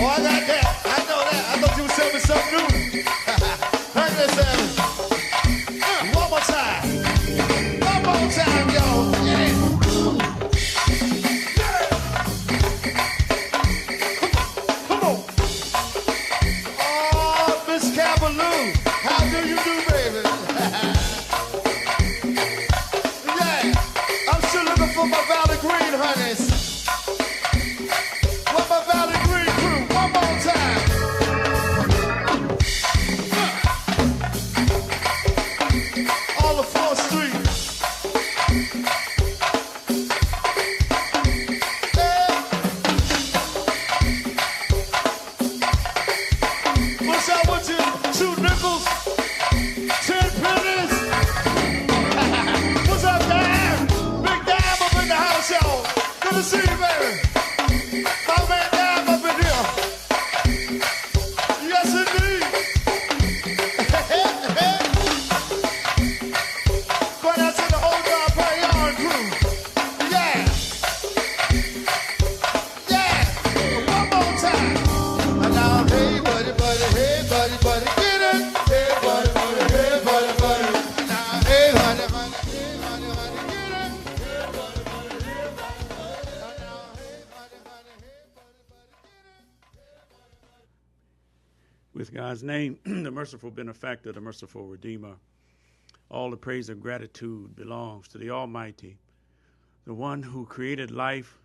Oh, I got that. I know that. I thought you were selling me something new. Heard this, one more time. One more time, y'all. Yeah. Come on. Oh, Miss Cabaloo. How do you do, baby? Yeah. I'm still looking for my Valley Green, honeys. What my Valley Green crew? One more time. All of 4th Street. Hey. What's up with you? 2 nickels, 10 pennies. What's up, Dan? Big Dab up in the house, y'all. Good to see you, baby. My man Dab up in here. Yes, indeed. Going out to the old dog Payan crew. Yeah. Yeah. One more time. And now, hey, buddy, buddy, hey, buddy, buddy, get it. Hey, buddy, buddy, hey, buddy, buddy. Now, hey, honey, honey, hey, honey, honey, get it. Hey, buddy, buddy, hey, buddy, buddy. Now, hey, honey, honey, hey, buddy, buddy, get it. With God's name, the merciful benefactor, the merciful redeemer, all the praise and gratitude belongs to the Almighty, the one who created life,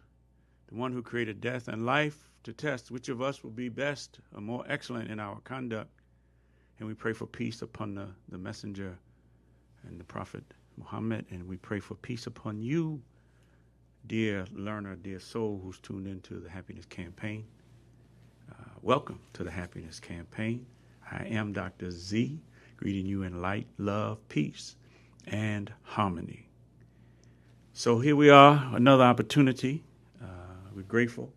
the one who created death and life to test which of us will be best or more excellent in our conduct. And we pray for peace upon the messenger and the prophet Muhammad, and we pray for peace upon you, dear learner, dear soul who's tuned into the Happiness Campaign. Welcome to the Happiness Campaign. I am Dr. Z, greeting you in light, love, peace, and harmony. So here we are, another opportunity. We're grateful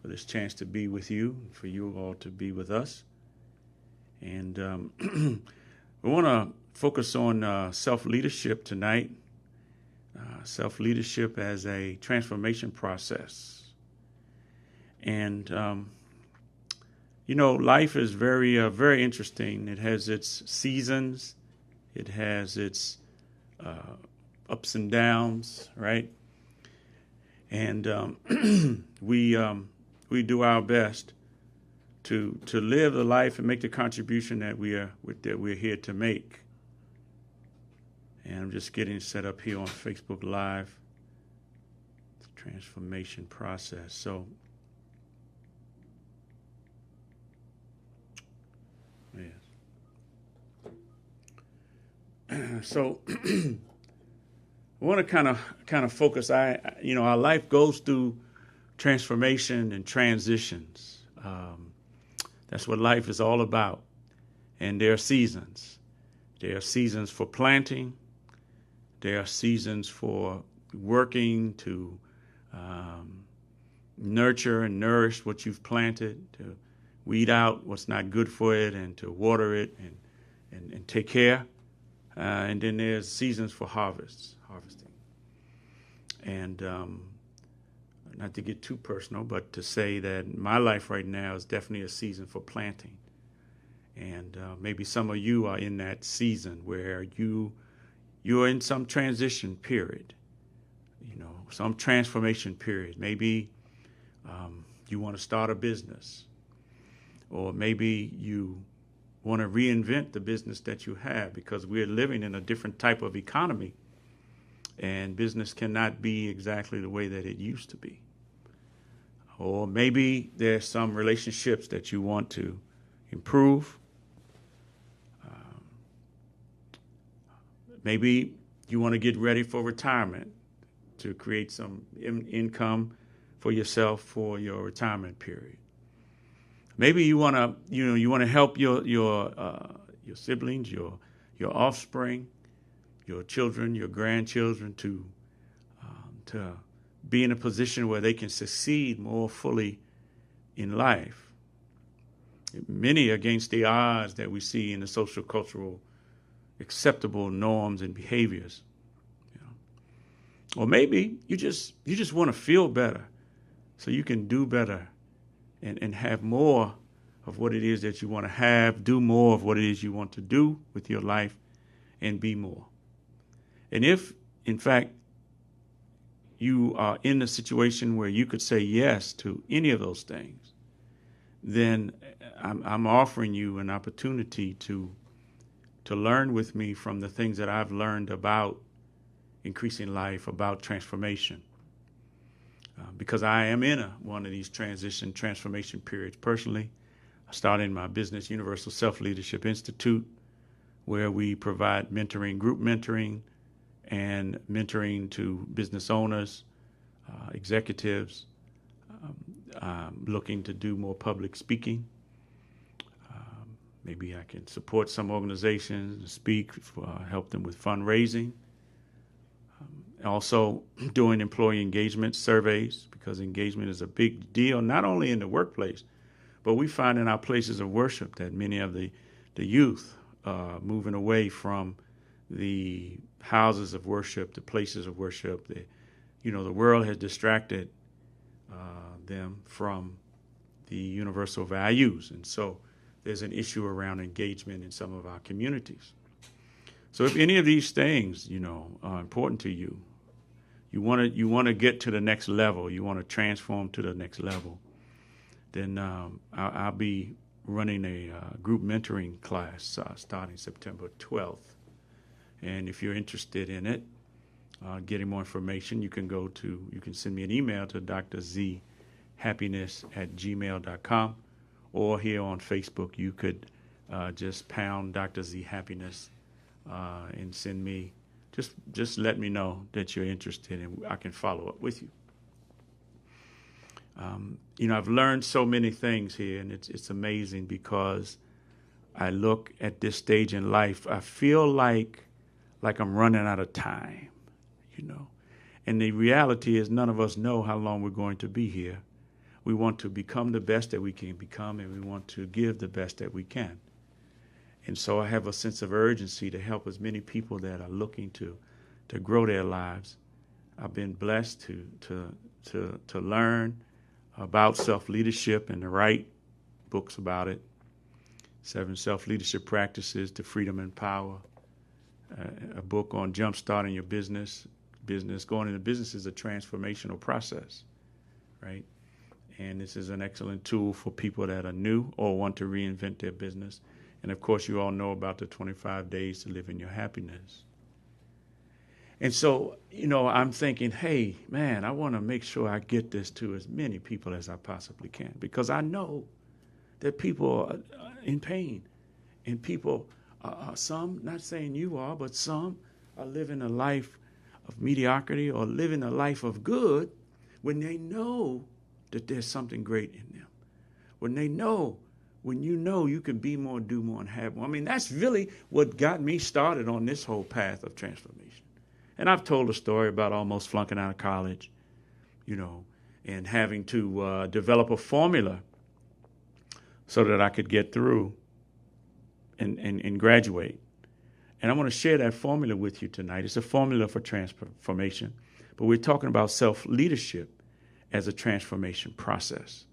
for this chance to be with you, for you all to be with us. And we want to focus on self-leadership tonight, self-leadership as a transformation process. And you know, life is very, very interesting. It has its seasons. It has its ups and downs, right? And we do our best to live the life and make the contribution that we're here to make. And I'm just getting set up here on Facebook Live. It's a transformation process. So. So I want to kind of focus. Our life goes through transformation and transitions. That's what life is all about. And there are seasons. There are seasons for planting. There are seasons for working to nurture and nourish what you've planted, to weed out what's not good for it, and to water it and take care. And then there's seasons for harvesting. And not to get too personal, but to say that my life right now is definitely a season for planting. And maybe some of you are in that season where you're in some transition period, some transformation period. Maybe you want to start a business, or maybe you want to reinvent the business that you have, because we're living in a different type of economy, and business cannot be exactly the way that it used to be. Or maybe there's some relationships that you want to improve. Maybe you want to get ready for retirement, to create some income for yourself for your retirement period. Maybe you want to help your siblings, your offspring, your children, your grandchildren to be in a position where they can succeed more fully in life. Many against the odds that we see in the social cultural acceptable norms and behaviors. Or maybe you just want to feel better so you can do better and have more of what it is that you want to have, do more of what it is you want to do with your life, and be more. And if, in fact, you are in a situation where you could say yes to any of those things, then I'm offering you an opportunity to learn with me from the things that I've learned about increasing life, about transformation. Because I am in one of these transformation periods personally. I started my business, Universal Self-Leadership Institute, where we provide mentoring, group mentoring, and mentoring to business owners, executives, looking to do more public speaking. Maybe I can support some organizations, speak, help them with fundraising. Also doing employee engagement surveys, because engagement is a big deal, not only in the workplace, but we find in our places of worship that many of the youth moving away from the houses of worship, the places of worship. The world has distracted them from the universal values. And so there's an issue around engagement in some of our communities. So if any of these things, are important to you, you want to get to the next level, you want to transform to the next level, then I'll be running a group mentoring class starting September 12th. And if you're interested in it, getting more information, you can send me an email to drzhappiness@gmail.com, or here on Facebook, you could just pound Dr. Z Happiness and send me, just let me know that you're interested, and I can follow up with you. I've learned so many things here, and it's amazing, because I look at this stage in life, I feel like I'm running out of time, And the reality is none of us know how long we're going to be here. We want to become the best that we can become, and we want to give the best that we can. And so I have a sense of urgency to help as many people that are looking to grow their lives. I've been blessed to learn about self-leadership and to write books about it. 7 Self-Leadership Practices to Freedom and Power. A book on jump-starting your business. Going into business is a transformational process, right? And this is an excellent tool for people that are new or want to reinvent their business. And of course, you all know about the 25 days to live in your happiness. And so, I'm thinking, hey, man, I want to make sure I get this to as many people as I possibly can, because I know that people are in pain, and people, some, not saying you are, but some are living a life of mediocrity or living a life of good when they know that there's something great in them. When you can be more, do more, and have more. I mean, that's really what got me started on this whole path of transformation. And I've told a story about almost flunking out of college, and having to develop a formula so that I could get through and graduate. And I want to share that formula with you tonight. It's a formula for transformation, but we're talking about self-leadership as a transformation process.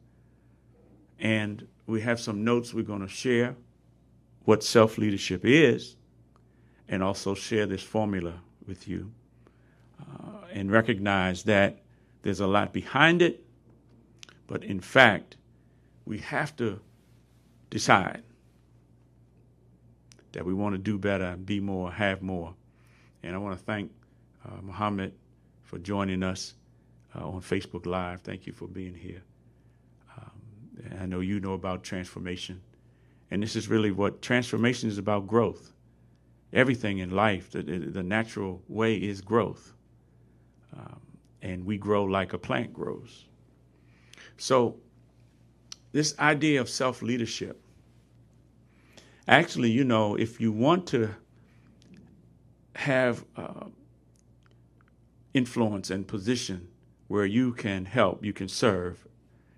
And we have some notes we're going to share what self-leadership is, and also share this formula with you, and recognize that there's a lot behind it, but in fact, we have to decide that we want to do better, be more, have more. And I want to thank Muhammad for joining us on Facebook Live. Thank you for being here. I know you know about transformation. And this is really what transformation is about: growth. Everything in life, the natural way is growth. And we grow like a plant grows. So this idea of self-leadership, actually, if you want to have influence and position where you can help, you can serve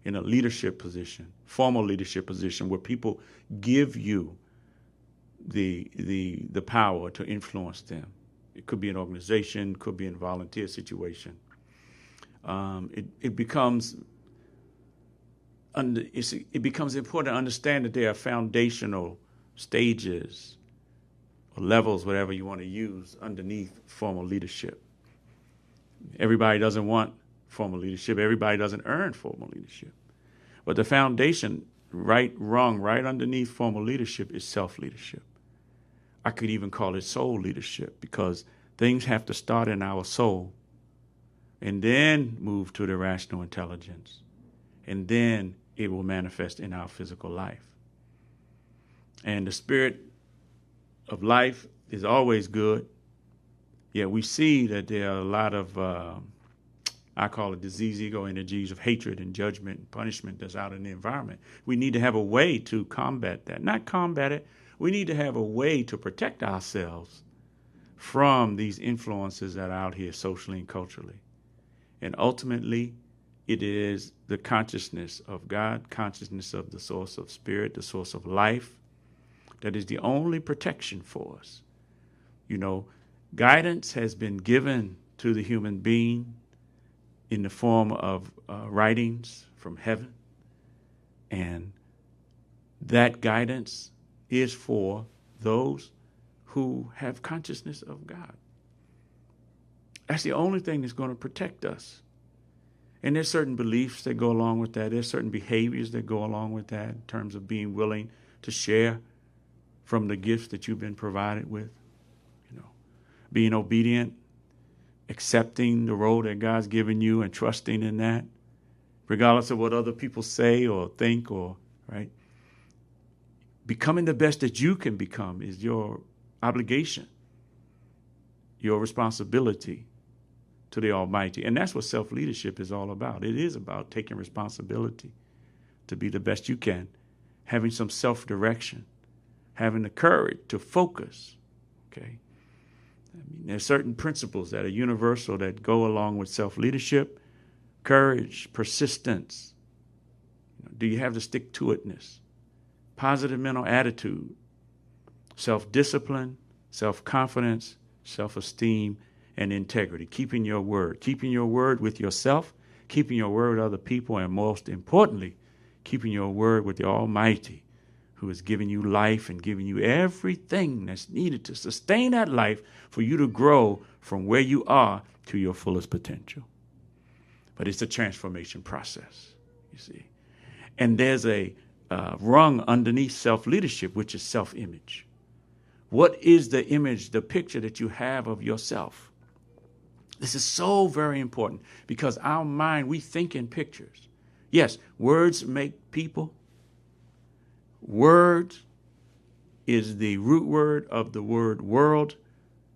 in a leadership position, formal leadership position, where people give you the power to influence them. It could be an organization, could be a volunteer situation. It becomes it becomes important to understand that there are foundational stages or levels, whatever you want to use, underneath formal leadership. Everybody doesn't want formal leadership. Everybody doesn't earn formal leadership. But the foundation, right underneath formal leadership is self-leadership. I could even call it soul leadership, because things have to start in our soul and then move to the rational intelligence. And then it will manifest in our physical life. And the spirit of life is always good. Yet we see that there are a lot of, I call it disease ego energies of hatred and judgment and punishment that's out in the environment. We need to have a way to combat that. Not combat it. We need to have a way to protect ourselves from these influences that are out here socially and culturally. And ultimately, it is the consciousness of God, consciousness of the source of spirit, the source of life, that is the only protection for us. You know, guidance has been given to the human being in the form of writings from heaven. And that guidance is for those who have consciousness of God. That's the only thing that's going to protect us. And there's certain beliefs that go along with that. There's certain behaviors that go along with that in terms of being willing to share from the gifts that you've been provided with. You know, being obedient, accepting the role that God's given you and trusting in that, regardless of what other people say or think, or, right? Becoming the best that you can become is your obligation, your responsibility to the Almighty. And that's what self-leadership is all about. It is about taking responsibility to be the best you can, having some self-direction, having the courage to focus, okay? I mean, there's certain principles that are universal that go along with self-leadership: courage, persistence. You know, do you have the stick-to-itness? Positive mental attitude, self-discipline, self-confidence, self-esteem, and integrity. Keeping your word with yourself, keeping your word with other people, and most importantly, keeping your word with the Almighty, who has given you life and given you everything that's needed to sustain that life for you to grow from where you are to your fullest potential. But it's a transformation process, you see. And there's a rung underneath self-leadership, which is self-image. What is the image, the picture that you have of yourself? This is so very important, because our mind, we think in pictures. Yes, words make people. Words is the root word of the word world,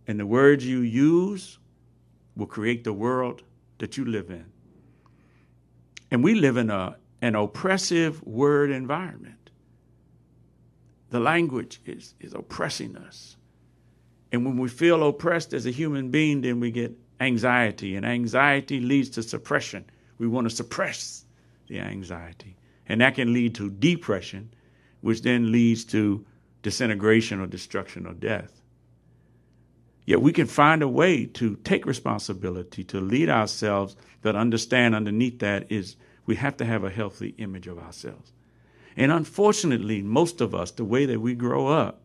and the words you use will create the world that you live in. And we live in an oppressive word environment. The language is oppressing us. And when we feel oppressed as a human being, then we get anxiety, and anxiety leads to suppression. We want to suppress the anxiety, and that can lead to depression, which then leads to disintegration or destruction or death. Yet we can find a way to take responsibility, to lead ourselves, but understand underneath that is we have to have a healthy image of ourselves. And unfortunately, most of us, the way that we grow up,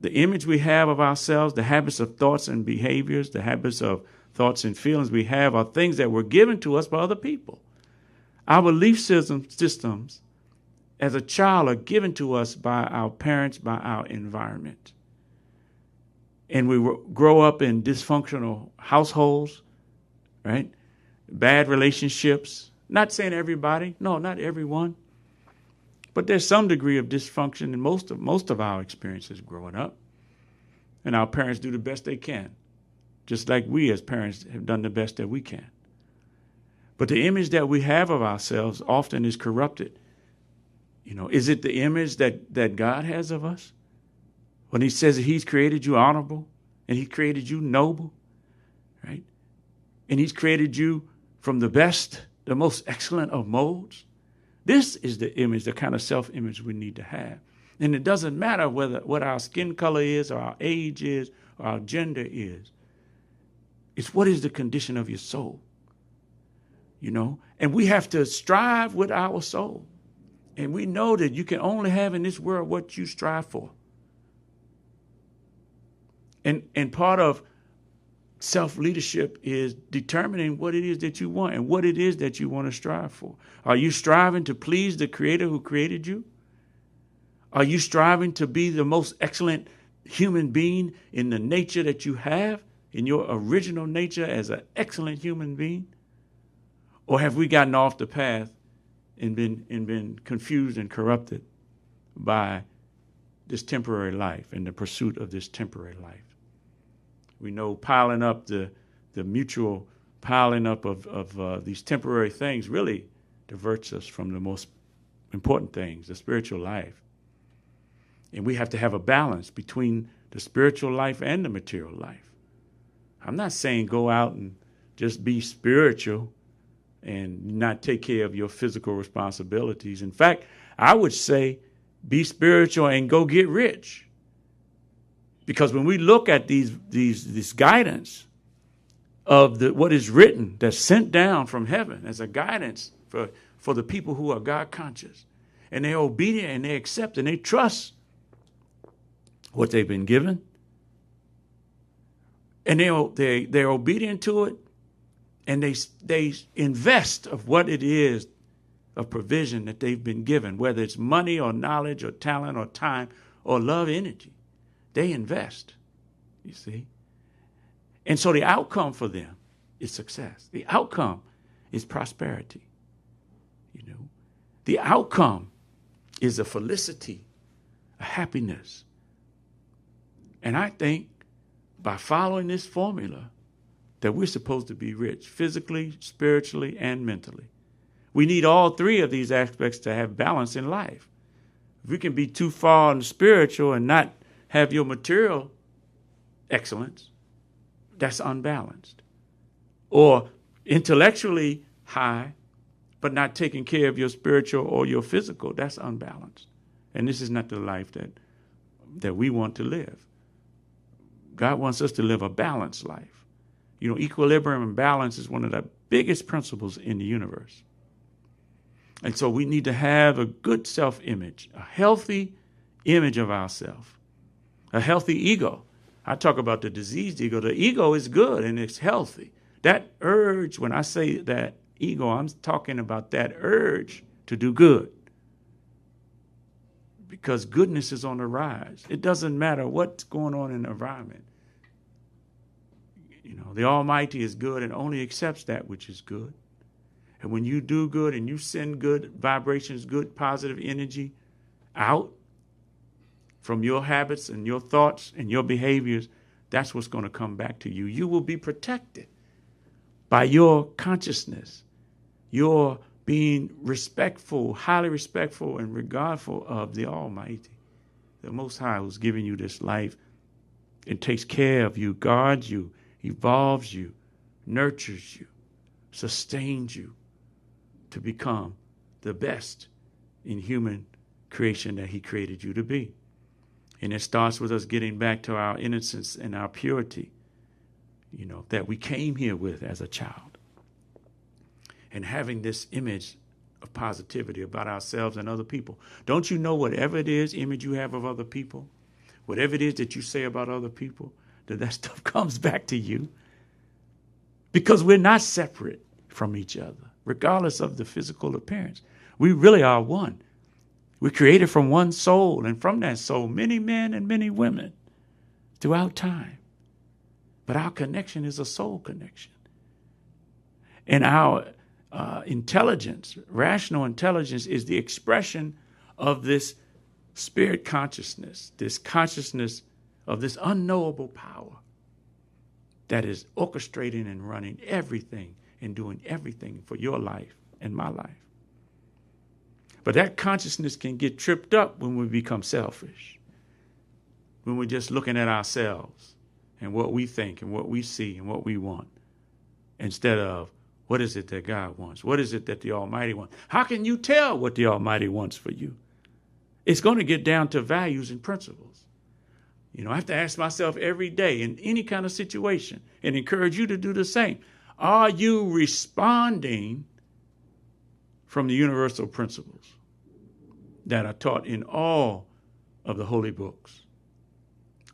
the image we have of ourselves, the habits of thoughts and behaviors, the habits of thoughts and feelings we have are things that were given to us by other people. Our belief systems as a child are given to us by our parents, by our environment. And we grow up in dysfunctional households, right? Bad relationships. Not saying everybody, no, not everyone. But there's some degree of dysfunction in most of our experiences growing up. And our parents do the best they can, just like we as parents have done the best that we can. But the image that we have of ourselves often is corrupted. You know, is it the image that God has of us? When he says that he's created you honorable and he created you noble, right? And he's created you from the best, the most excellent of molds. This is the image, the kind of self-image we need to have. And it doesn't matter what our skin color is or our age is or our gender is. It's what is the condition of your soul, you know? And we have to strive with our soul. And we know that you can only have in this world what you strive for. And part of self-leadership is determining what it is that you want and what it is that you want to strive for. Are you striving to please the Creator who created you? Are you striving to be the most excellent human being in the nature that you have, in your original nature as an excellent human being? Or have we gotten off the path and been confused and corrupted by this temporary life and the pursuit of this temporary life? We know piling up the mutual piling up of these temporary things really diverts us from the most important things, the spiritual life. And we have to have a balance between the spiritual life and the material life. I'm not saying go out and just be spiritual and not take care of your physical responsibilities. In fact, I would say be spiritual and go get rich. Because when we look at this guidance of what is written that's sent down from heaven as a guidance for the people who are God conscious, and they're obedient and they accept and they trust what they've been given, and they're obedient to it, and they invest of what it is of provision that they've been given, whether it's money or knowledge or talent or time or love, energy. They invest, you see. And so the outcome for them is success. The outcome is prosperity, you know. The outcome is a felicity, a happiness. And I think by following this formula that we're supposed to be rich physically, spiritually, and mentally. We need all three of these aspects to have balance in life. If we can be too far in the spiritual and not have your material excellence, that's unbalanced. Or intellectually high, but not taking care of your spiritual or your physical, that's unbalanced. And this is not the life that we want to live. God wants us to live a balanced life. You know, equilibrium and balance is one of the biggest principles in the universe. And so we need to have a good self-image, a healthy image of ourselves, a healthy ego. I talk about the diseased ego. The ego is good and it's healthy. That urge, when I say that ego, I'm talking about that urge to do good. Because goodness is on the rise. It doesn't matter what's going on in the environment. You know, the Almighty is good and only accepts that which is good. And when you do good and you send good vibrations, good positive energy out from your habits and your thoughts and your behaviors, that's what's going to come back to you. You will be protected by your consciousness, your being respectful, highly respectful and regardful of the Almighty, the Most High, who's giving you this life and takes care of you, guards you, evolves you, nurtures you, sustains you to become the best in human creation that he created you to be. And it starts with us getting back to our innocence and our purity, you know, that we came here with as a child. And having this image of positivity about ourselves and other people. Don't you know whatever it is, image you have of other people, whatever it is that you say about other people, that stuff comes back to you? Because we're not separate from each other, regardless of the physical appearance. We really are one. We're created from one soul, and from that soul, many men and many women throughout time. But our connection is a soul connection. And our intelligence, rational intelligence, is the expression of this spirit consciousness, this consciousness of this unknowable power that is orchestrating and running everything and doing everything for your life and my life. But that consciousness can get tripped up when we become selfish, when we're just looking at ourselves and what we think and what we see and what we want, instead of what is it that God wants? What is it that the Almighty wants? How can you tell what the Almighty wants for you? It's going to get down to values and principles. You know, I have to ask myself every day in any kind of situation and encourage you to do the same. Are you responding from the universal principles? that are taught in all of the holy books?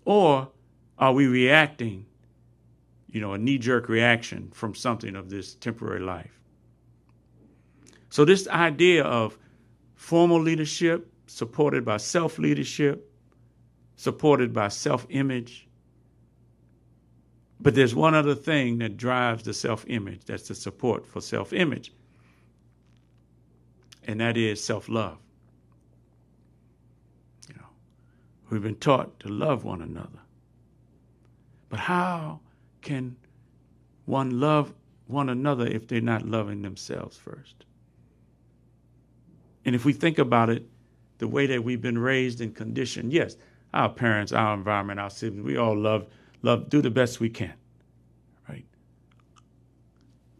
Or are we reacting, a knee-jerk reaction from something of this temporary life? So this idea of formal leadership supported by self-leadership, supported by self-image. But there's one other thing that drives the self-image, that's the support for self-image, and that is self-love. We've been taught to love one another. But how can one love one another if they're not loving themselves first? And if we think about it, the way that we've been raised and conditioned, yes, our parents, our environment, our siblings, we all love, do the best we can, right?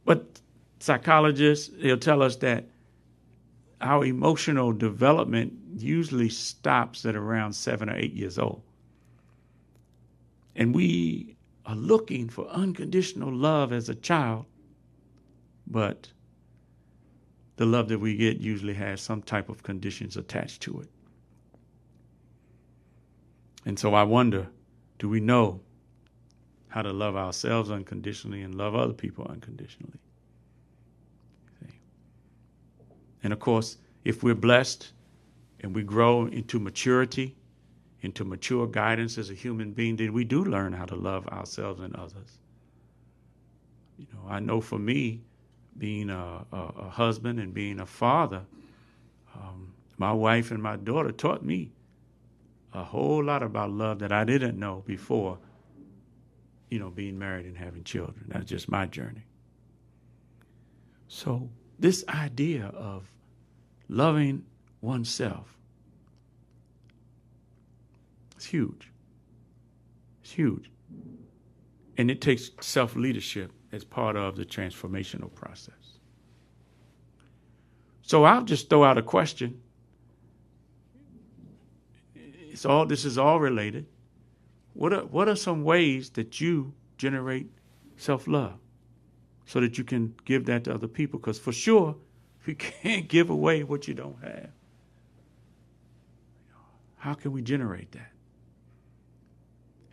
But psychologists, they'll tell us that our emotional development usually stops at around 7 or 8 years old. And we are looking for unconditional love as a child, but the love that we get usually has some type of conditions attached to it. And so I wonder, do we know how to love ourselves unconditionally and love other people unconditionally? And of course, if we're blessed and we grow into maturity, into mature guidance as a human being, then we do learn how to love ourselves and others. I know for me, being a husband and being a father, my wife and my daughter taught me a whole lot about love that I didn't know before, being married and having children. That's just my journey. So this idea of loving oneself is huge. It's huge. And it takes self-leadership as part of the transformational process. So I'll just throw out a question. This is all related. What are some ways that you generate self-love so that you can give that to other people? Because for sure, we can't give away what you don't have. How can we generate that?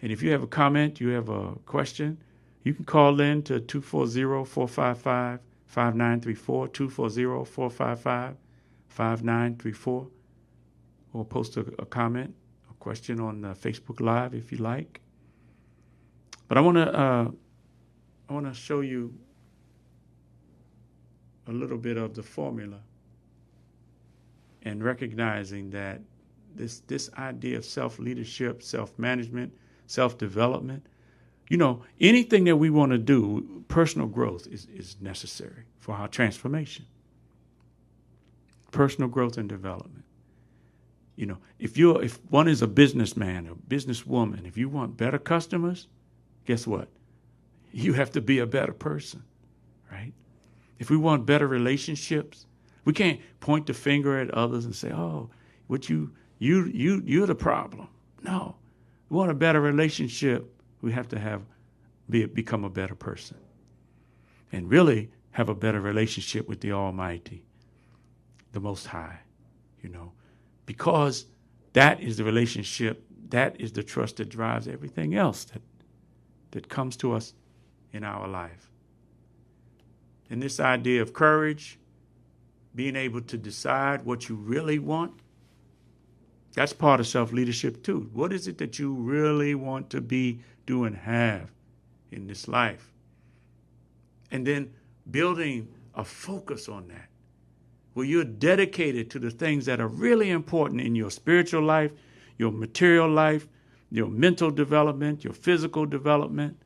And if you have a comment, you have a question, you can call in to 240-455-5934, 240-455-5934, or post a comment, a question on Facebook Live if you like. But I want to show you a little bit of the formula and recognizing that this idea of self-leadership, self-management, self-development, anything that we want to do, personal growth is necessary for our transformation. Personal growth and development. If one is a businessman or businesswoman, if you want better customers, guess what? You have to be a better person, right? If we want better relationships, we can't point the finger at others and say, "Oh, you're the problem." No, we want a better relationship. We have to become a better person, and really have a better relationship with the Almighty, the Most High, because that is the relationship, that is the trust that drives everything else that comes to us in our life. And this idea of courage, being able to decide what you really want, that's part of self-leadership too. What is it that you really want to be, do, and have in this life? And then building a focus on that, where you're dedicated to the things that are really important in your spiritual life, your material life, your mental development, your physical development.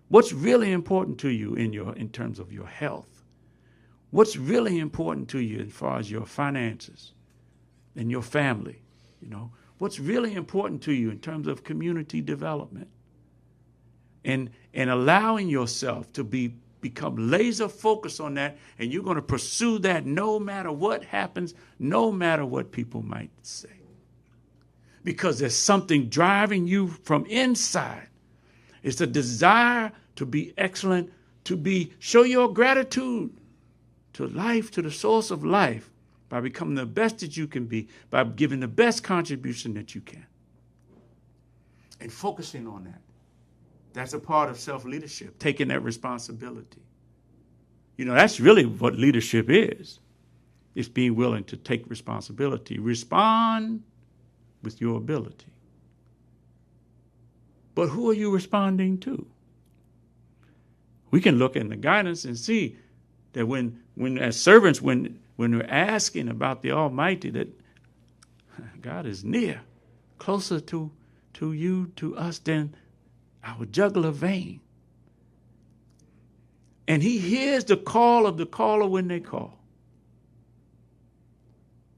What's really important to you in terms of your health? What's really important to you as far as your finances and your family? What's really important to you in terms of community development? And allowing yourself to become laser focused on that, and you're going to pursue that no matter what happens, no matter what people might say. Because there's something driving you from inside. It's a desire to be excellent, to show your gratitude to life, to the source of life, by becoming the best that you can be, by giving the best contribution that you can. And focusing on that. That's a part of self-leadership, taking that responsibility. You know, that's really what leadership is. It's being willing to take responsibility. Respond with your ability. But who are you responding to? We can look in the guidance and see that when as servants, when we're asking about the Almighty, that God is near, closer to you, to us, than our jugular vein. And he hears the call of the caller when they call.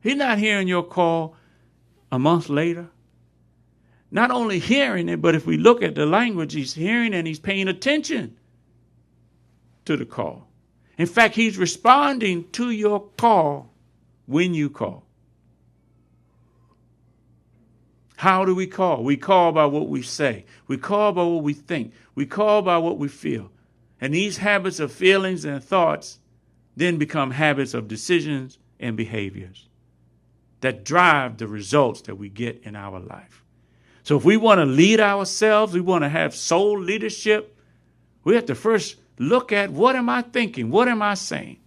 He's not hearing your call a month later. Not only hearing it, but if we look at the language, he's hearing and he's paying attention to the call. In fact, he's responding to your call when you call. How do we call? We call by what we say. We call by what we think. We call by what we feel. And these habits of feelings and thoughts then become habits of decisions and behaviors that drive the results that we get in our life. So if we want to lead ourselves, we want to have soul leadership, we have to first look at, what am I thinking? What am I saying?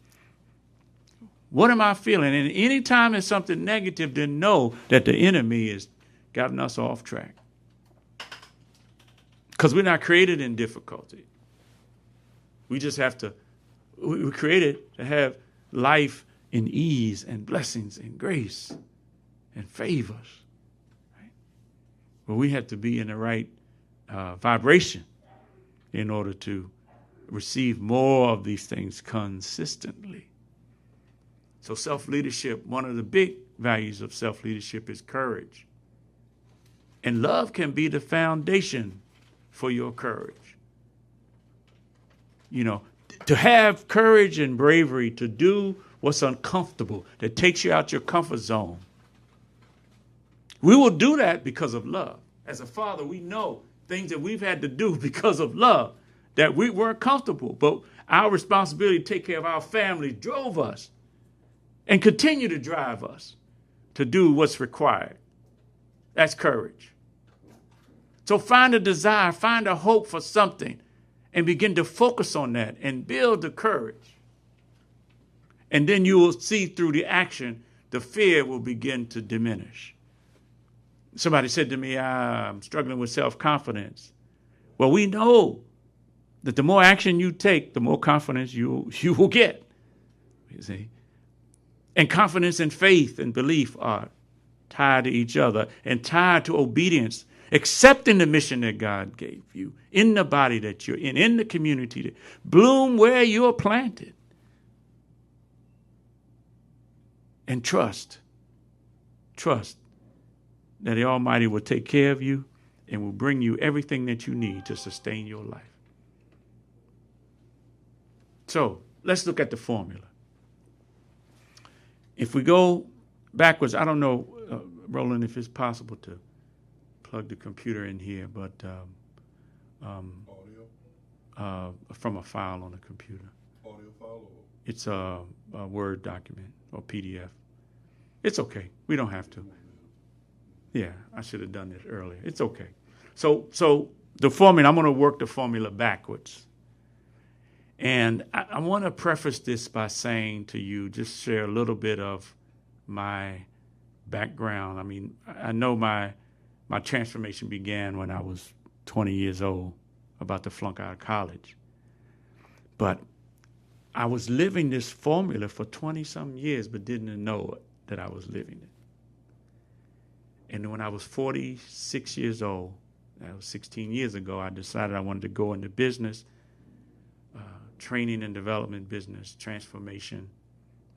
What am I feeling? And anytime there's something negative, then know that the enemy has gotten us off track. Because we're not created in difficulty. We just have to, we're created to have life in ease and blessings and grace and favors. Right? But we have to be in the right vibration in order to receive more of these things consistently. So self-leadership, one of the big values of self-leadership is courage. And love can be the foundation for your courage. You know, to have courage and bravery to do what's uncomfortable, that takes you out your comfort zone. We will do that because of love. As a father, we know things that we've had to do because of love, that we weren't comfortable, but our responsibility to take care of our family drove us and continue to drive us to do what's required. That's courage. So find a desire, find a hope for something, and begin to focus on that and build the courage. And then you will see through the action, the fear will begin to diminish. Somebody said to me, I'm struggling with self-confidence. Well, we know that the more action you take, the more confidence you will get. You see? And confidence and faith and belief are tied to each other and tied to obedience, accepting the mission that God gave you in the body that you're in the community. That bloom where you're planted. And trust that the Almighty will take care of you and will bring you everything that you need to sustain your life. So let's look at the formula. If we go backwards, I don't know, Roland, if it's possible to plug the computer in here, but from a file on the computer. Audio file? It's a Word document or PDF. It's okay. We don't have to. Yeah, I should have done this earlier. It's okay. So the formula, I'm going to work the formula backwards. And I want to preface this by saying to you, just share a little bit of my background. I mean, I know my transformation began when I was 20 years old, about to flunk out of college. But I was living this formula for 20-some years, but didn't know that I was living it. And when I was 46 years old, that was 16 years ago, I decided I wanted to go into business, training and development business. Transformation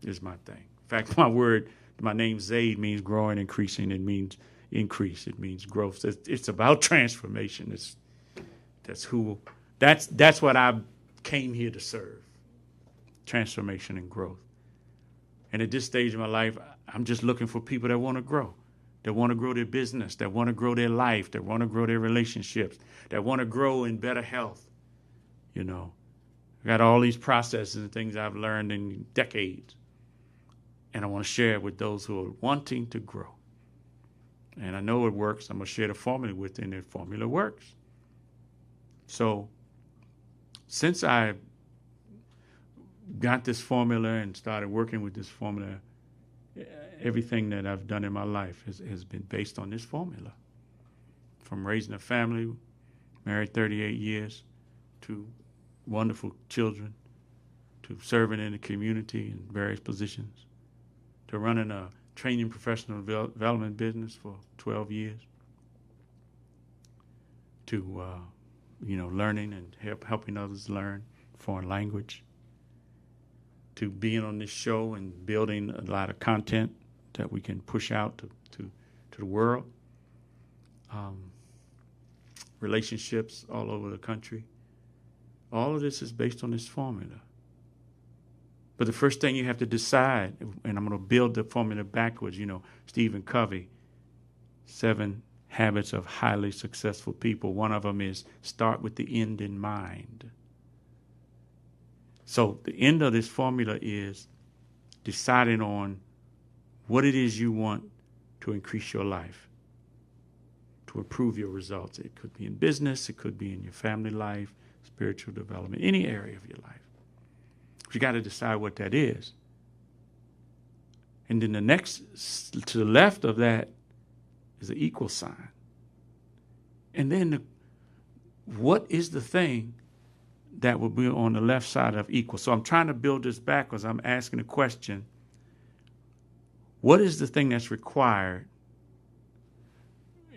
is my thing. In fact, my name Zaid means growing, increasing. It means increase. It means growth. It's about transformation. That's what I came here to serve. Transformation and growth. And at this stage of my life, I'm just looking for people that want to grow. That want to grow their business, that want to grow their life, that want to grow their relationships, that want to grow in better health. You know, I got all these processes and things I've learned in decades. and I want to share it with those who are wanting to grow. And I know it works. I'm going to share the formula with you, and the formula works. So since I got this formula and started working with this formula, everything that I've done in my life has been based on this formula. From raising a family, married 38 years, to wonderful children, to serving in the community in various positions, to running a training professional development business for 12 years, to learning and helping others learn foreign language, to being on this show and building a lot of content that we can push out to the world, relationships all over the country. All of this is based on this formula. But the first thing you have to decide, and I'm going to build the formula backwards, Stephen Covey, 7 Habits of Highly Successful People. One of them is start with the end in mind. So the end of this formula is deciding on what it is you want to increase your life, to improve your results. It could be in business, it could be in your family life, spiritual development, any area of your life. But you got to decide what that is. And then the next, to the left of that, is an equal sign. And then what is the thing that will be on the left side of equal? So I'm trying to build this backwards. I'm asking the question, what is the thing that's required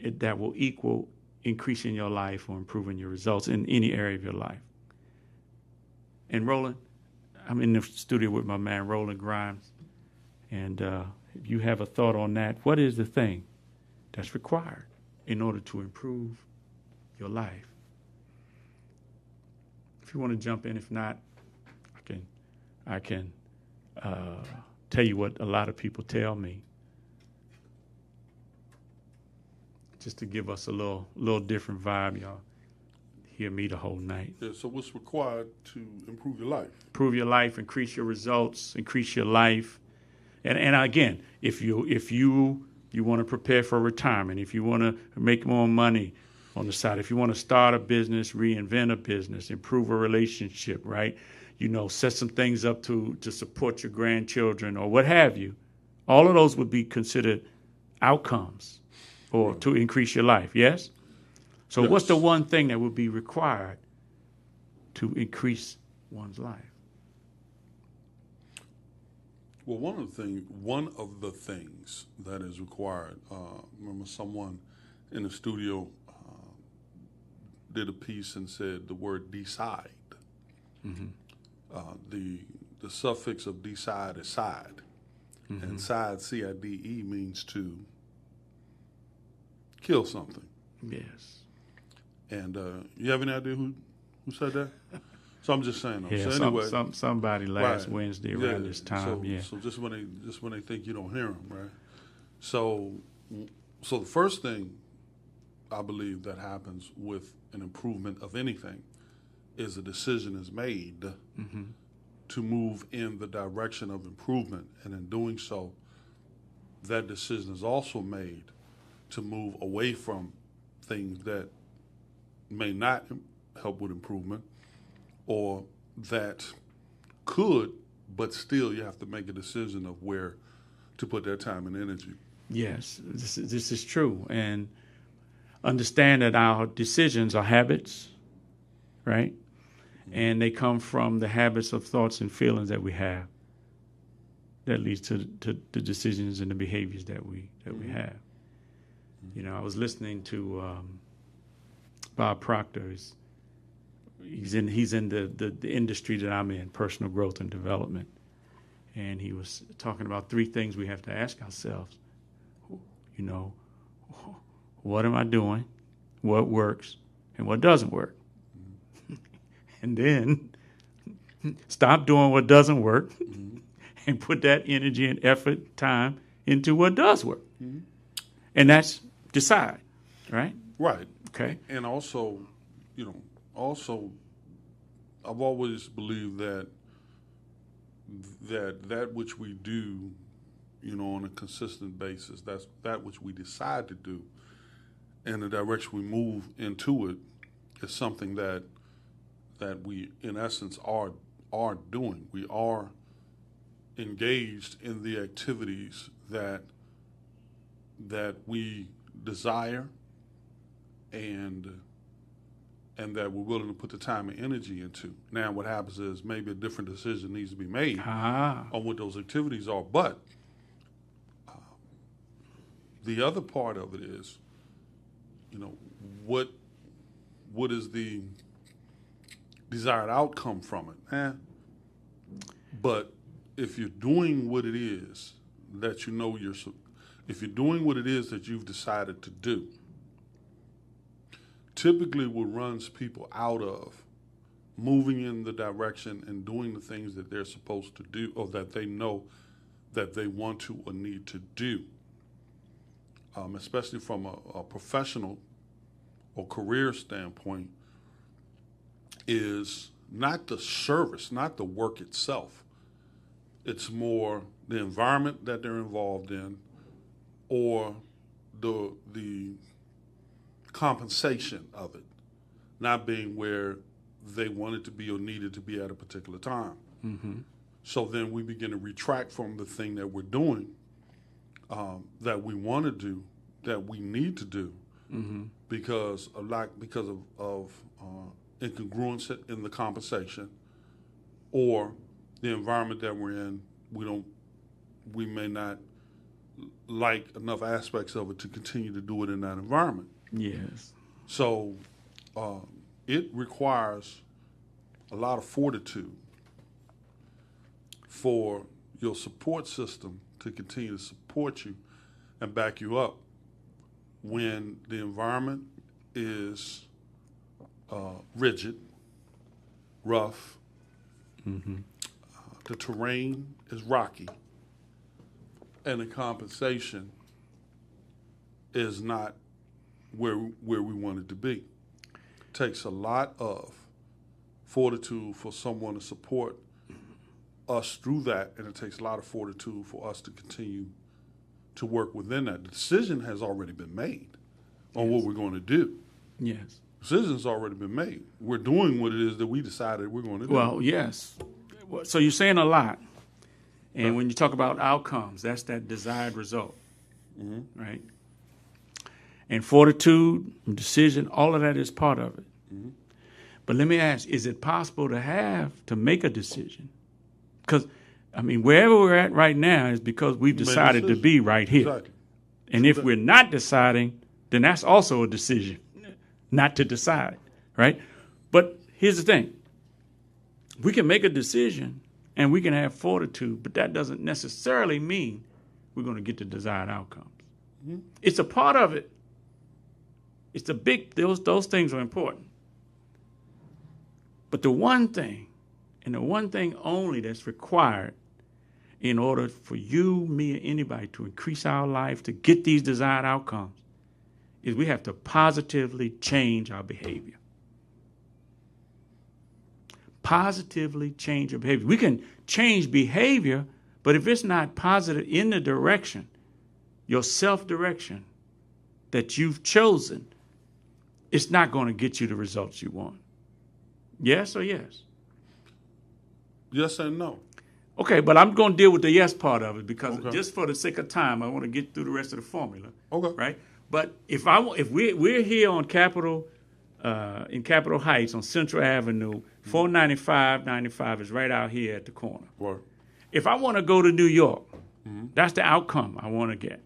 that will equal increasing your life or improving your results in any area of your life? And Roland, I'm in the studio with my man Roland Grimes, and if you have a thought on that, what is the thing that's required in order to improve your life? If you want to jump in, if not, I can tell you what a lot of people tell me, just to give us a little different vibe. Y'all hear me the whole night. Yeah, so what's required to improve your life? Improve your life, increase your results, increase your life. And again, if you want to prepare for retirement, if you want to make more money on the side, if you want to start a business, reinvent a business, improve a relationship, right? Set some things up to support your grandchildren or what have you. All of those would be considered outcomes or to increase your life, yes? So Yes. What's the one thing that would be required to increase one's life? Well, one of the things that is required, remember someone in the studio did a piece and said the word decide. Mm-hmm. The suffix of decide is side. Mm-hmm. And side, C-I-D-E, means to kill something. Yes. And you have any idea who said that? So I'm just saying. Yeah, so anyway, somebody last right. Wednesday around this time. So just when they think you don't hear them, right? So the first thing I believe that happens with an improvement of anything is a decision is made mm-hmm. to move in the direction of improvement, and in doing so, that decision is also made to move away from things that may not help with improvement, or that could, but still you have to make a decision of where to put that time and energy. Yes, this is true. And understand that our decisions are habits, right? Mm-hmm. And they come from the habits of thoughts and feelings that we have that leads to the decisions and the behaviors that we have. Mm-hmm. I was listening to Bob Proctor. He's in the industry that I'm in, personal growth and development. And he was talking about 3 things we have to ask ourselves. What am I doing? What works? And what doesn't work? Mm-hmm. And then stop doing what doesn't work mm-hmm. and put that energy and effort, time into what does work. Mm-hmm. And that's decide, right? Right. Okay. And also, I've always believed that which we do on a consistent basis. That's that which we decide to do, and the direction we move into it is something that we, in essence, are doing. We are engaged in the activities that we desire, and that we're willing to put the time and energy into. Now, what happens is maybe a different decision needs to be made on what those activities are. But the other part of it is, what is the desired outcome from it? But if you're doing what it is that if you're doing what it is that you've decided to do, typically what runs people out of moving in the direction and doing the things that they're supposed to do, or that they know that they want to or need to do, especially from a professional or career standpoint, is not the service, not the work itself. It's more the environment that they're involved in, or the compensation of it not being where they wanted to be or needed to be at a particular time. Mm-hmm. So then we begin to retract from the thing that we're doing, that we want to do, that we need to do, Mm-hmm. because of incongruence in the compensation, or the environment that we're in. We may not like enough aspects of it to continue to do it in that environment. Yes. So it requires a lot of fortitude for your support system to continue to support you and back you up when the environment is rigid, rough, Mm-hmm. The terrain is rocky, and the compensation is not where we want it to be. It takes a lot of fortitude for someone to support us through that, and it takes a lot of fortitude for us to continue to work within that. The decision has already been made on what we're going to do. Yes. The decision's already been made. We're doing what it is that we decided we're going to do. Well, yes. So you're saying a lot. And when you talk about outcomes, that's that desired result, Mm-hmm. right? And fortitude, decision, all of that is part of it. Mm-hmm. But let me ask, is it possible to make a decision? Because, wherever we're at right now is because we've decided to be right here. Exactly. And if we're not deciding, then that's also a decision not to decide, right? But here's the thing. We can make a decision and we can have fortitude, but that doesn't necessarily mean we're going to get the desired outcomes. Mm-hmm. It's a part of it. It's those things are important. But the one thing, and the one thing only that's required in order for you, me, or anybody to increase our life, to get these desired outcomes, is we have to positively change our behavior. Positively change your behavior. We can change behavior, but if it's not positive in the direction, your self-direction that you've chosen, it's not going to get you the results you want. Yes or yes? Yes and no. Okay, but I'm going to deal with the yes part of it because Okay. just for the sake of time, I want to get through the rest of the formula. Okay. Right? But if we're here on Capitol, in Capitol Heights on Central Avenue, 495, 95 is right out here at the corner. Right. If I want to go to New York, that's the outcome I want to get.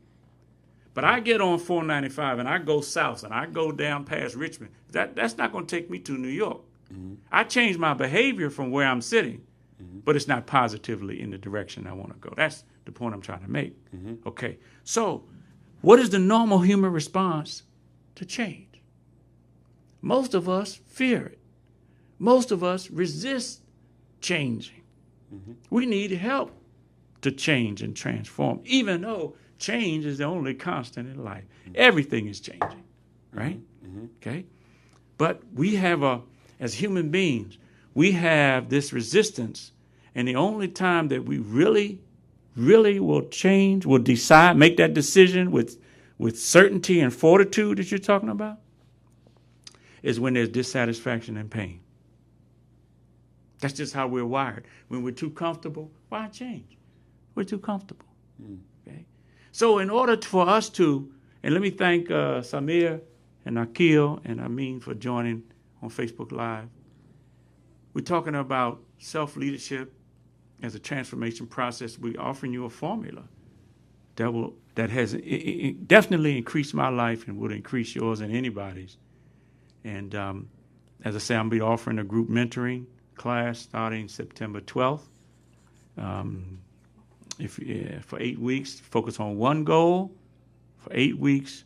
But I get on 495 and I go south and I go down past Richmond. That's not going to take me to New York. I change my behavior from where I'm sitting, but it's not positively in the direction I want to go. That's the point I'm trying to make. Okay. So what is the normal human response to change? Most of us fear it. Most of us resist changing. We need help to change and transform, even though change is the only constant in life. Everything is changing, right? Okay? But we have as human beings, we have this resistance, and the only time that we really really will change, will decide, make that decision with certainty and fortitude that you're talking about, is when there's dissatisfaction and pain. That's just how we're wired. When we're too comfortable, why change? We're too comfortable. Okay. So in order for us to, and let me thank Samir and Akil and Amin for joining on Facebook Live. We're talking about self-leadership as a transformation process. We're offering you a formula that has definitely increased my life and would increase yours and anybody's. And as I say, I'm going to be offering a group mentoring class starting September 12th. For 8 weeks, focus on one goal. For 8 weeks,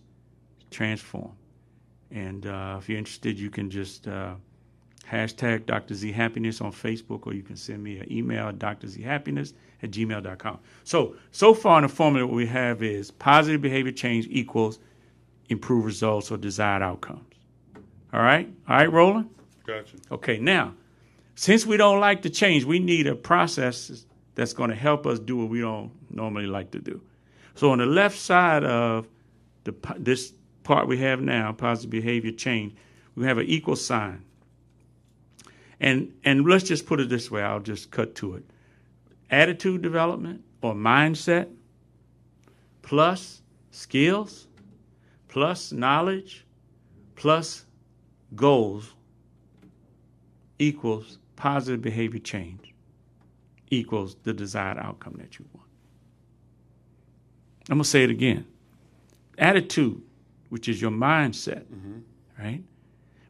transform. And if you're interested, you can just hashtag Dr. Z Happiness on Facebook, or you can send me an email at drzhappiness@gmail.com. So far in the formula, what we have is positive behavior change equals improved results or desired outcomes. All right, Roland? Gotcha. Okay, now, since we don't like to change, we need a process that's going to help us do what we don't normally like to do. So on the left side of this part we have now, positive behavior change, we have an equal sign. And let's just put it this way, I'll just cut to it. Attitude development or mindset plus skills plus knowledge plus goals equals positive behavior change equals the desired outcome that you want. I'm going to say it again. Attitude, which is your mindset, right?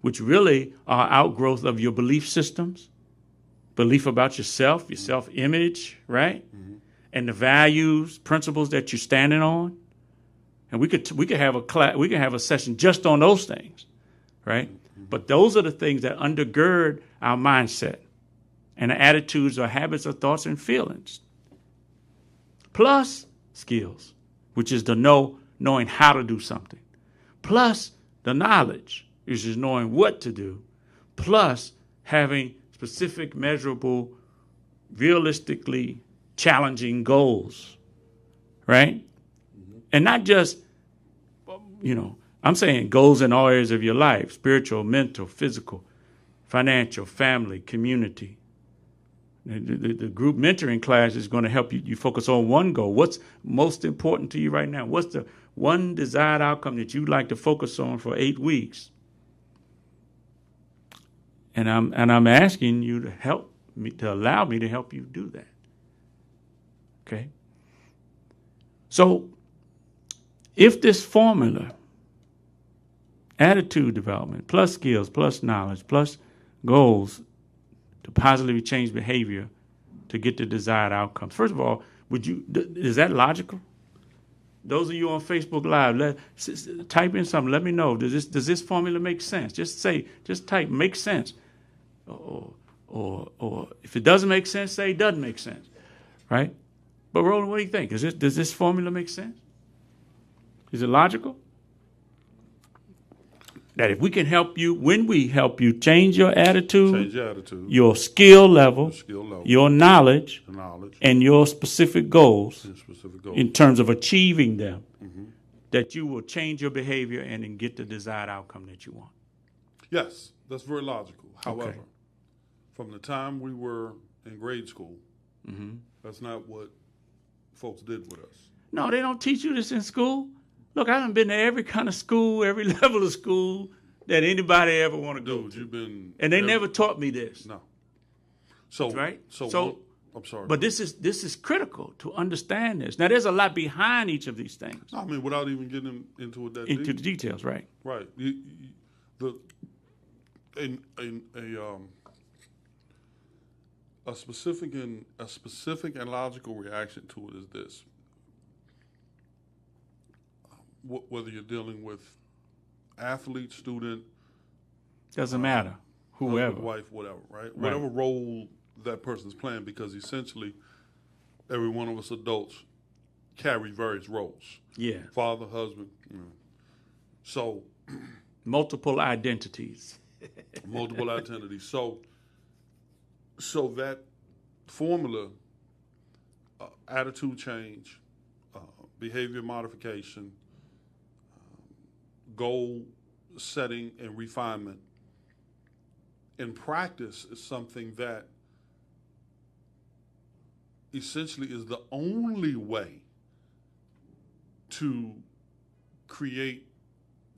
Which really are outgrowth of your belief systems, belief about yourself, your self-image, right? And the values, principles that you're standing on. And we could have a class, we could have a session just on those things, right? But those are the things that undergird our mindset and the attitudes or habits or thoughts and feelings. Plus skills, which is the knowing how to do something. Plus the knowledge, which is knowing what to do. Plus having specific, measurable, realistically challenging goals, right? And not just, I'm saying goals in all areas of your life: spiritual, mental, physical, financial, family, community. The group mentoring class is going to help you focus on one goal. What's most important to you right now? What's the one desired outcome that you'd like to focus on for 8 weeks? And I'm asking you to help me, to allow me to help you do that. Okay? So if this formula, attitude development, plus skills, plus knowledge, plus goals to positively change behavior to get the desired outcomes. First of all, is that logical? Those of you on Facebook Live, type in something. Let me know. Does this formula make sense? Just type "make sense," or if it doesn't make sense, say "it doesn't make sense." Right? But Roland, what do you think? Does this formula make sense? Is it logical? That if we can help you, when we help you change your attitude, your skill level, your knowledge, and your specific goals, in terms of achieving them, that you will change your behavior and then get the desired outcome that you want. Yes, that's very logical. However, from the time we were in grade school, that's not what folks did with us. No, they don't teach you this in school. Look, I haven't been to every kind of school, every level of school that anybody ever want to go to. You've been, and they never taught me this. No. So right. So I'm sorry. But this is critical to understand this. Now, there's a lot behind each of these things. I mean, without even getting into it that into deep. The details, right? Right. A specific and logical reaction to it is this. Whether you're dealing with athlete, student, doesn't matter, whoever, husband, wife, whatever, right? Whatever role that person's playing, because essentially every one of us adults carry various roles. Yeah. Father, husband. So multiple identities. Multiple identities. So that formula attitude change, behavior modification, goal setting and refinement. In practice, is something that essentially is the only way to create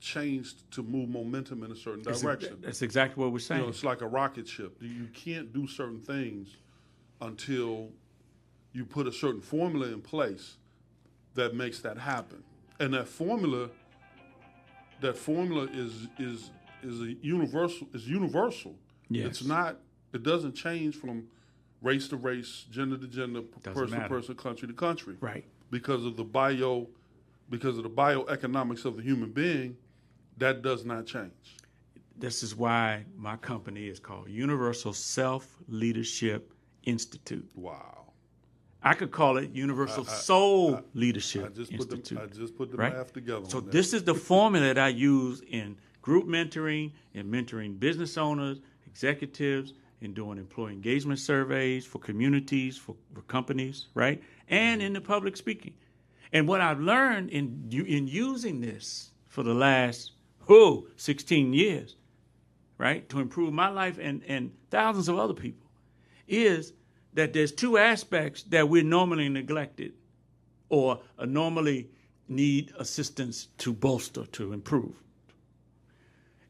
change to move momentum in a certain direction. That's exactly what we're saying. You know, it's like a rocket ship. You can't do certain things until you put a certain formula in place that makes that happen. And that formula is a universal. Is universal. Yes. It's not. It doesn't change from race to race, gender to gender, person to person, country to country. Right. Because of the bioeconomics of the human being, that does not change. This is why my company is called Universal Self-Leadership Institute. Wow. I could call it Universal Soul Leadership I just Institute. put the right? math together. So on that. this is the formula that I use in group mentoring, in mentoring business owners, executives, in doing employee engagement surveys for communities, for companies, right? And in the public speaking. And what I've learned in using this for the last 16 years, right, to improve my life and thousands of other people, is that there's two aspects that we're normally neglected or normally need assistance to bolster, to improve.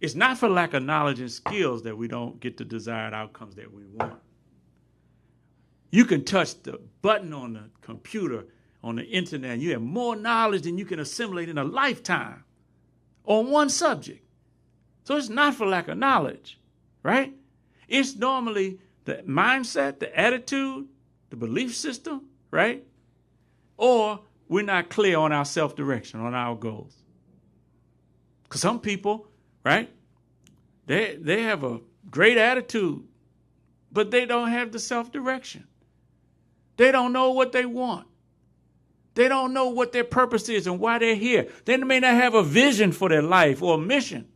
It's not for lack of knowledge and skills that we don't get the desired outcomes that we want. You can touch the button on the computer, on the internet, and you have more knowledge than you can assimilate in a lifetime on one subject. So it's not for lack of knowledge, right? It's normally the mindset, the attitude, the belief system, right? Or we're not clear on our self-direction, on our goals. Because some people, right, they have a great attitude, but they don't have the self-direction. They don't know what they want. They don't know what their purpose is and why they're here. They may not have a vision for their life or a mission.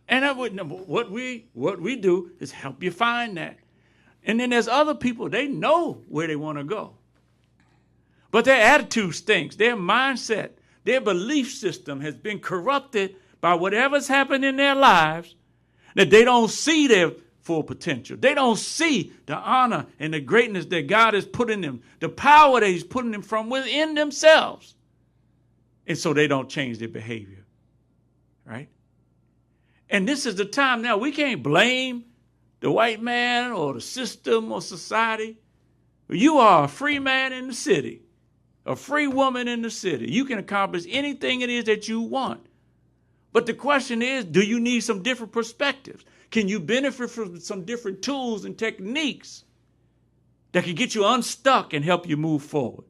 And what we do is help you find that. And then there's other people, they know where they want to go. But their attitude stinks. Their mindset, their belief system has been corrupted by whatever's happened in their lives, that they don't see their full potential. They don't see the honor and the greatness that God has put in them, the power that he's putting them from within themselves. And so they don't change their behavior, right? And this is the time now. We can't blame the white man or the system or society. You are a free man in the city, a free woman in the city. You can accomplish anything it is that you want. But the question is, do you need some different perspectives? Can you benefit from some different tools and techniques that can get you unstuck and help you move forward?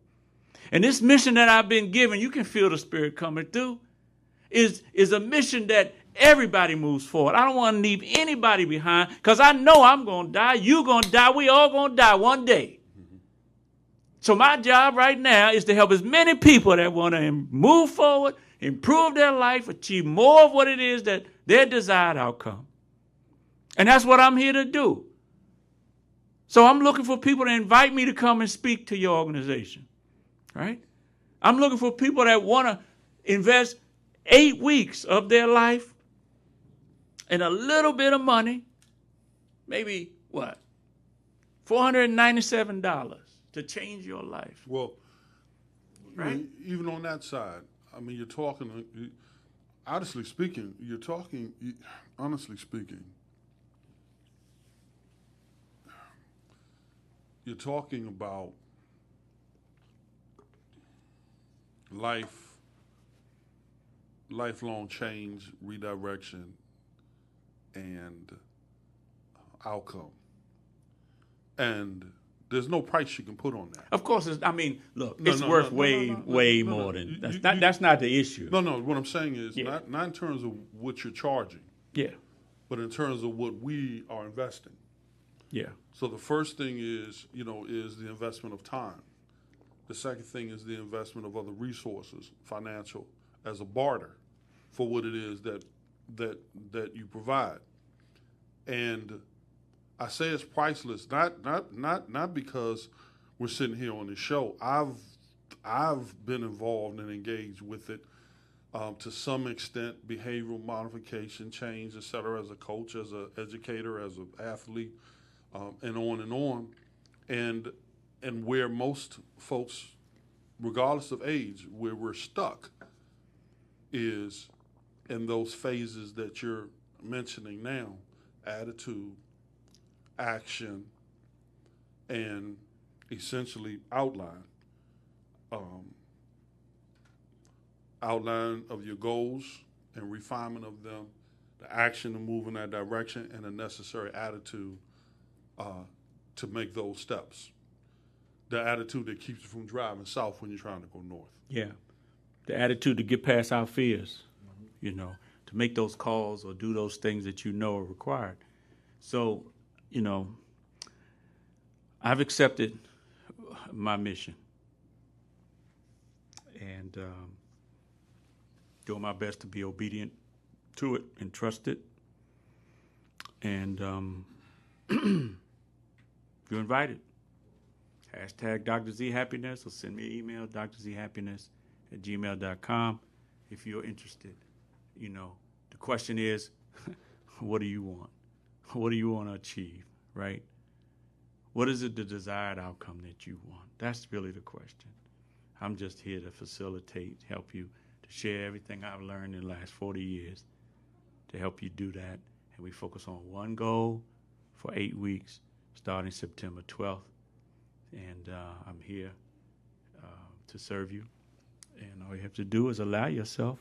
And this mission that I've been given, you can feel the Spirit coming through, is a mission that everybody moves forward. I don't want to leave anybody behind because I know I'm going to die. You're going to die. We all going to die one day. So my job right now is to help as many people that want to move forward, improve their life, achieve more of what it is that their desired outcome. And that's what I'm here to do. So I'm looking for people to invite me to come and speak to your organization, right? I'm looking for people that want to invest 8 weeks of their life and a little bit of money, maybe what, $497 to change your life. Well, right? Even on that side, I mean, you're talking, honestly speaking, you're talking about lifelong change, redirection, and outcome. And there's no price you can put on that. Of course, it's worth way more than that. That's not the issue. No, what I'm saying is not in terms of what you're charging. Yeah. But in terms of what we are investing. Yeah. So the first thing is the investment of time. The second thing is the investment of other resources, financial, as a barter for what it is that you provide. And I say it's priceless, not because we're sitting here on the show. I've been involved and engaged with it to some extent, behavioral modification, change, et cetera, as a coach, as an educator, as an athlete, and on and on. And where most folks, regardless of age, where we're stuck is in those phases that you're mentioning now: attitude, action, and essentially outline of your goals and refinement of them, the action to move in that direction, and the necessary attitude to make those steps. The attitude that keeps you from driving south when you're trying to go north. Yeah. The attitude to get past our fears, you know, to make those calls or do those things that you know are required. So, you know, I've accepted my mission and doing my best to be obedient to it and trust it. And you're invited. Hashtag Dr. Z Happiness, or send me an email, drzhappiness@gmail.com if you're interested. You know, the question is, what do you want? What do you want to achieve, right? What is it, the desired outcome that you want? That's really the question. I'm just here to facilitate, help you, to share everything I've learned in the last 40 years to help you do that. And we focus on one goal for 8 weeks, starting September 12th. And I'm here to serve you. And all you have to do is allow yourself.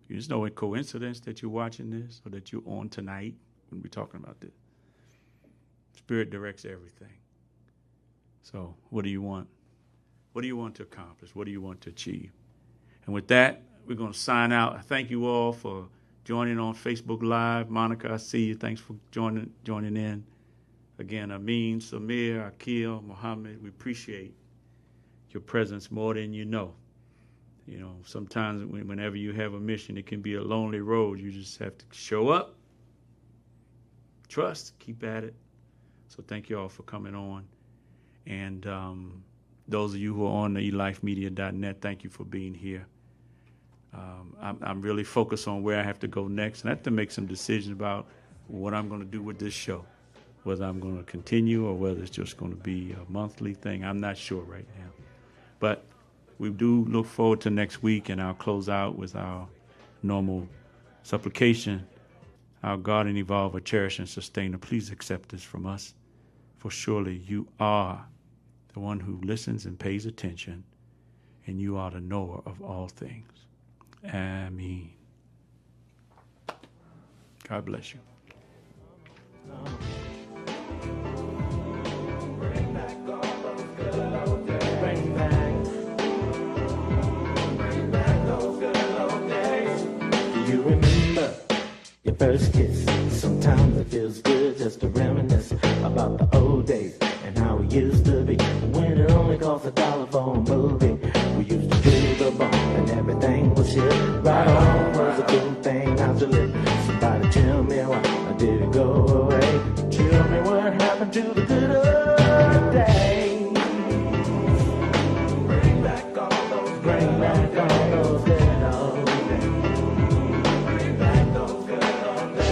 There's no coincidence that you're watching this or that you're on tonight when we're talking about this. Spirit directs everything. So what do you want? What do you want to accomplish? What do you want to achieve? And with that, we're going to sign out. I thank you all for joining on Facebook Live. Monica, I see you. Thanks for joining in. Again, Amin, Samir, Akil, Muhammad, we appreciate your presence more than you know. You know, sometimes whenever you have a mission, it can be a lonely road. You just have to show up, trust, keep at it. So thank you all for coming on. And those of you who are on the elifemedia.net, thank you for being here. I'm really focused on where I have to go next, and I have to make some decisions about what I'm going to do with this show, whether I'm going to continue or whether it's just going to be a monthly thing. I'm not sure right now. But we do look forward to next week, and I'll close out with our normal supplication. Our God and Evolver, cherish and sustainer, please accept this from us, for surely you are the one who listens and pays attention, and you are the knower of all things. Amen. God bless you. Bring back all those good old days. Bring back those good old days. Do you remember your first kiss? Sometimes it feels good just to reminisce about the old days and how we used to be. When it only cost $1 for a movie, we used to do the bone and everything was shit. Right on was a good thing. How'd you live? Somebody tell me why did it go away? Tell me what happened to the good old days. Bring back all those good old days. Bring back those good old days.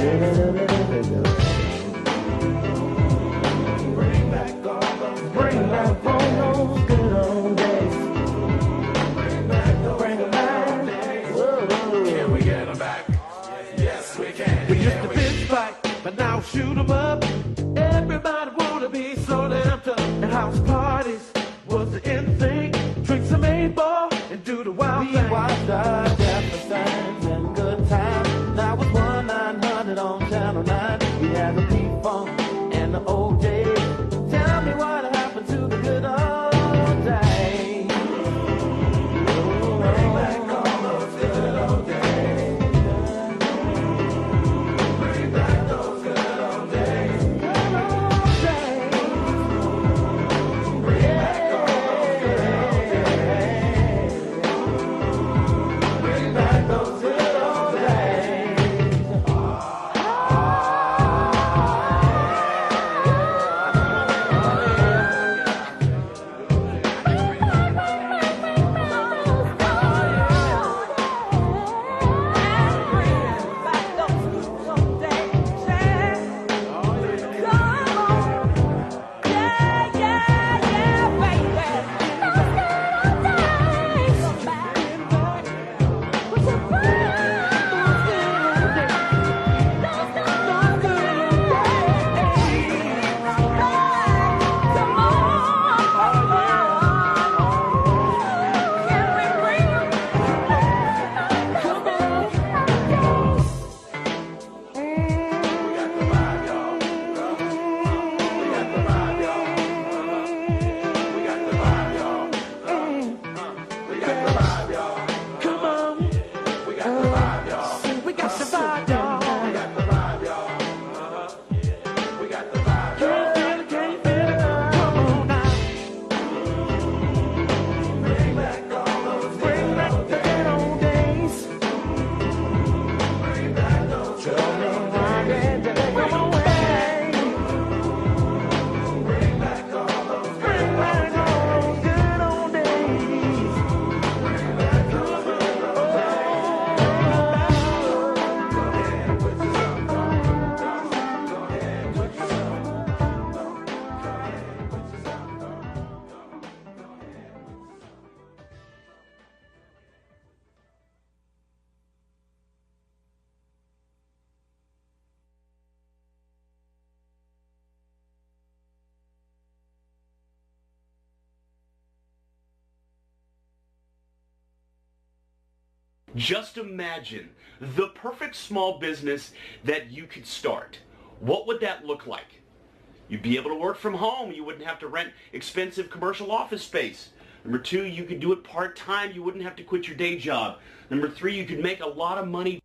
Bring back all those good old days. Bring them back. Can we get them back? Yes, we can. We used to fist fight, but now shoot 'em up. Everybody wanna be so damn tough. And house parties was the end thing. Drink some 8-ball and do the wild thing. We watched our Jeffersons and good times. Now was 1-900 on Channel 9. We had the P-Funk and the OJ. Tell me what happened to the good old days. Bring back all those good old days. Bring back those good old days. Just imagine the perfect small business that you could start. What would that look like? You'd be able to work from home. You wouldn't have to rent expensive commercial office space. Number 2, you could do it part-time. You wouldn't have to quit your day job. Number 3, you could make a lot of money